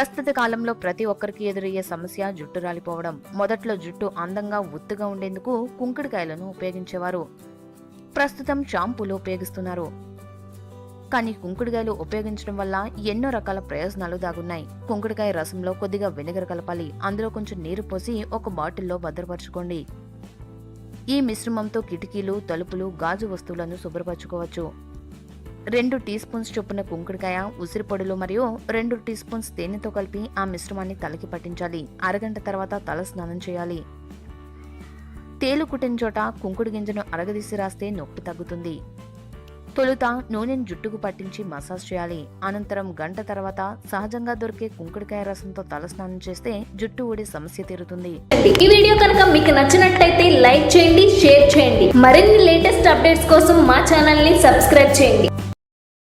ప్రస్తుత కాలంలో ప్రతి ఒక్కరికి ఎదురయ్యే సమస్య జుట్టు రాలిపోవడం. మొదట్లో జుట్టు అందంగా ఒత్తుగా ఉండేందుకు కుంకుడుకాయలను ఉపయోగించేవారు. ప్రస్తుతం షాంపూలు ఉపయోగిస్తున్నారు. కానీ కుంకుడుకాయలు ఉపయోగించడం వల్ల ఎన్నో రకాల ప్రయోజనాలు దాగున్నాయి. కుంకుడుకాయ రసంలో కొద్దిగా వెనిగర్ కలపాలి. అందులో కొంచెం నీరు పోసి ఒక బాటిల్లో భద్రపరచుకోండి. ఈ మిశ్రమంతో కిటికీలు, తలుపులు, గాజు వస్తువులను శుభ్రపరచుకోవచ్చు. 2 టీ స్పూన్స్ చొప్పున కుంకుడుకాయ, ఉసిరి పొడులు మరియు 2 టీ స్పూన్స్ తేనెతో కలిపి ఆ మిశ్రమాన్ని తలకి పట్టించాలి. అరగంట తర్వాత తల స్నానం చేయాలి. తేలు కుట్టిన చోట కుంకుడు గింజను అరగదీసి రాస్తే నొప్పి తగ్గుతుంది. తొలుత నూనెను జుట్టుకు పట్టించి మసాజ్ చేయాలి. అనంతరం గంట తర్వాత సహజంగా దొరికే కుంకుడుకాయ రసంతో తల స్నానం చేస్తే జుట్టు ఊడే సమస్య తీరుతుంది. ఈ వీడియో కనుక మీకు నచ్చినట్లయితే లైక్ చేయండి, షేర్ చేయండి. మరిన్ని లేటెస్ట్ అప్డేట్స్ కోసం మా ఛానల్ ని సబ్స్క్రైబ్ చేయండి.